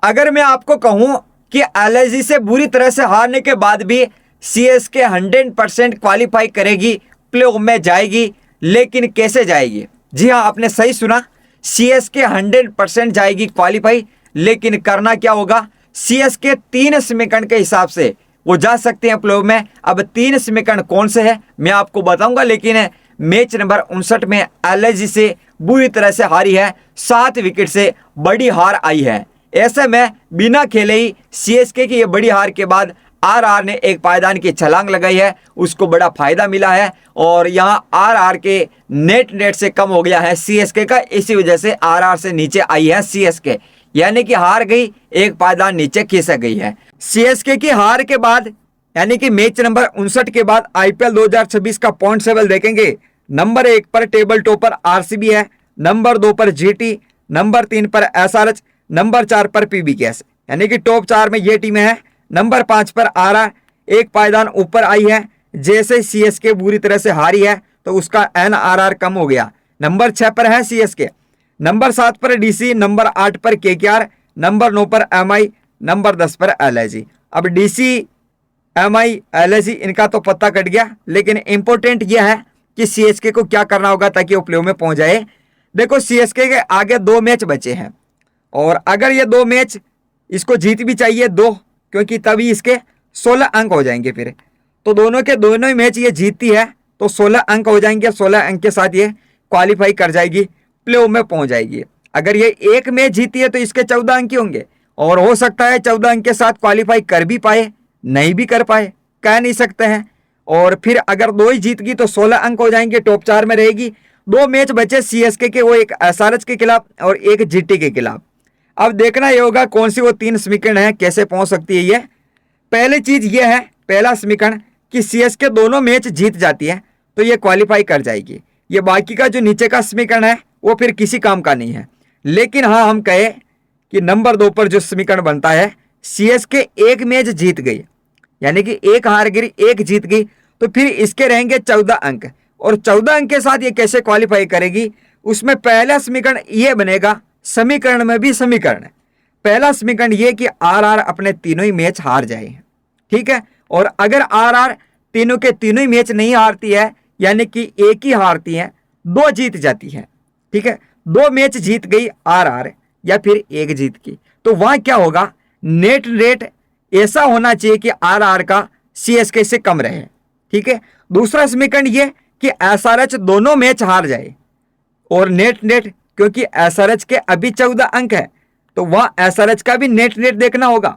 अगर मैं आपको कहूं कि एलआईजी से बुरी तरह से हारने के बाद भी सीएसके 100% क्वालिफाई करेगी, प्लेऑफ में जाएगी, लेकिन कैसे जाएगी? जी हाँ, आपने सही सुना, सीएसके 100% जाएगी क्वालिफाई, लेकिन करना क्या होगा? सीएसके 3 समीकरण के हिसाब से वो जा सकते हैं प्लेऑफ में। अब 3 समीकरण कौन से हैं मैं आपको बताऊंगा, लेकिन मैच नंबर 59 में एलआईजी से बुरी तरह से हारी है, 7 विकेट से बड़ी हार आई है। ऐसे में बिना खेले ही सीएसके की ये बड़ी हार के बाद आरआर ने एक पायदान की छलांग लगाई है, उसको बड़ा फायदा मिला है और यहाँ आरआर के नेट से कम हो गया है सीएसके का, इसी वजह से आरआर से नीचे आई है सीएसके, यानी कि हार गई, एक पायदान नीचे खिसक गई है। सीएसके की हार के बाद यानी कि मैच नंबर 59 के बाद आईपीएल 2026 का पॉइंट टेबल देखेंगे। नंबर 1 पर टेबल टॉपर आरसीबी है, नंबर 2 पर जीटी, नंबर 3 पर एसआरएच, नंबर 4 पर पीबीकेएस, यानी कि टॉप 4 में ये टीमें हैं। नंबर 5 पर आरआर एक पायदान ऊपर आई है, जैसे सीएसके बुरी तरह से हारी है तो उसका एनआरआर कम हो गया। नंबर 6 पर है सीएसके, नंबर 7 पर डीसी, नंबर 8 पर केकेआर, नंबर 9 पर एमआई, नंबर 10 पर एलआईजी। अब डीसी, एमआई, एलआईजी इनका तो पत्ता कट गया, लेकिन इंपॉर्टेंट यह है कि सीएसके को क्या करना होगा ताकि वो प्लेऑफ में पहुंच जाए। देखो, सीएसके के आगे 2 मैच बचे हैं और अगर ये 2 मैच इसको जीत भी चाहिए 2, क्योंकि तभी इसके 16 अंक हो जाएंगे। फिर तो दोनों के दोनों ही मैच ये जीतती है तो 16 अंक हो जाएंगे, 16 अंक के साथ ये क्वालिफाई कर जाएगी, प्लेऑफ में पहुंच जाएगी। अगर ये एक मैच जीती है तो इसके 14 अंक ही होंगे और हो सकता है 14 अंक के साथ क्वालिफाई कर भी पाए, नहीं भी कर पाए, कह नहीं सकते हैं। और फिर अगर 2 ही जीत गई तो 16 अंक हो जाएंगे, टॉप 4 में रहेगी। 2 मैच बचे सीएसके के, वो एक एसआरएच के खिलाफ और एक जीटी के खिलाफ। अब देखना ये होगा कौन सी वो 3 समीकरण है, कैसे पहुंच सकती है ये। पहली चीज ये है, पहला समीकरण कि सीएसके दोनों मैच जीत जाती है तो ये क्वालिफाई कर जाएगी। ये बाकी का जो नीचे का समीकरण है वो फिर किसी काम का नहीं है। लेकिन हाँ, हम कहे कि नंबर 2 पर जो समीकरण बनता है, सीएसके एक मैच जीत गई, यानी कि एक हार गई, एक जीत गई, तो फिर इसके रहेंगे 14 अंक और 14 अंक के साथ ये कैसे क्वालिफाई करेगी? उसमें पहला समीकरण ये बनेगा, समीकरण में भी समीकरण है। पहला समीकरण ये कि आरआर अपने तीनों ही मैच हार जाए, ठीक है। और अगर आरआर तीनों के तीनों ही मैच नहीं हारती है, यानी कि एक ही हारती है, 2 जीत जाती है, ठीक है, 2 मैच जीत गई आरआर या फिर एक जीत गई, तो वहां क्या होगा? नेट रेट ऐसा होना चाहिए कि आरआर का सीएसके से कम रहे, ठीक है। दूसरा समीकरण ये कि एसआरएच दोनों मैच हार जाए और नेट, क्योंकि एसआरएच के अभी 14 अंक है तो वहां एसआरएच का भी नेट देखना होगा,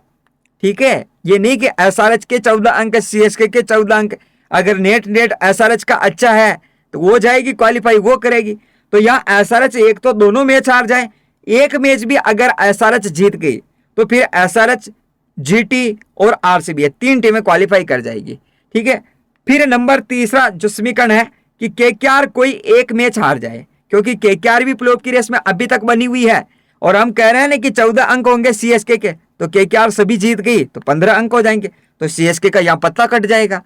ठीक है। ये नहीं कि एसआरएच के 14 अंक, सीएसके के 14 अंक, अगर नेट एसआरएच का अच्छा है तो वो जाएगी क्वालिफाई, वो करेगी। तो यहाँ एसआरएच एक तो दोनों मैच हार जाए, एक मैच भी अगर एसआरएच जीत गई तो फिर एसआरएच, जीटी और आरसीबी 3 टीमें क्वालिफाई कर जाएगी, ठीक है। फिर नंबर तीसरा जो समीकरण है कि केकेआर कोई एक मैच हार जाए, क्योंकि केकेआर भी प्लेऑफ की रेस में अभी तक बनी हुई है और हम कह रहे हैं ना कि 14 अंक होंगे सीएसके के, तो केकेआर सभी जीत गई तो 15 अंक हो जाएंगे, तो सीएसके का यहाँ पत्ता कट जाएगा।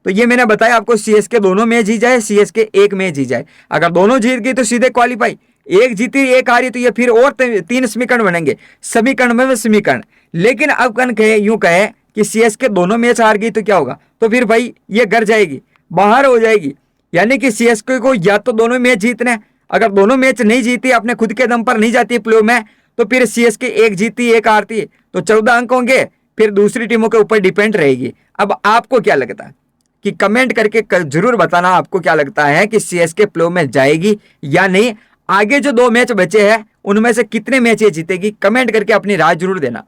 तो ये मैंने बताया आपको, सीएसके दोनों मैच जीत जाए, सीएसके एक मैच जीत जाए। अगर दोनों जीत गई तो सीधे क्वालिफाई, एक जीती एक हारी तो ये फिर और 3 समीकरण बनेंगे, समीकरण में समीकरण। लेकिन अब कन कहे, यूं कहे कि सीएसके दोनों मैच हार गई तो क्या होगा? तो फिर भाई ये घर जाएगी, बाहर हो जाएगी, यानी कि सीएसके को या तो दोनों मैच जीतने, अगर दोनों मैच नहीं जीती, अपने खुद के दम पर नहीं जाती प्लेऑफ में, तो फिर सीएसके एक जीती एक हारती तो 14 अंक होंगे, फिर दूसरी टीमों के ऊपर डिपेंड रहेगी। अब आपको क्या लगता है कि कमेंट करके जरूर बताना, आपको क्या लगता है कि सीएसके प्लेऑफ में जाएगी या नहीं? आगे जो 2 मैच बचे हैं उनमें से कितने मैच ये जीतेगी? कमेंट करके अपनी राय जरूर देना।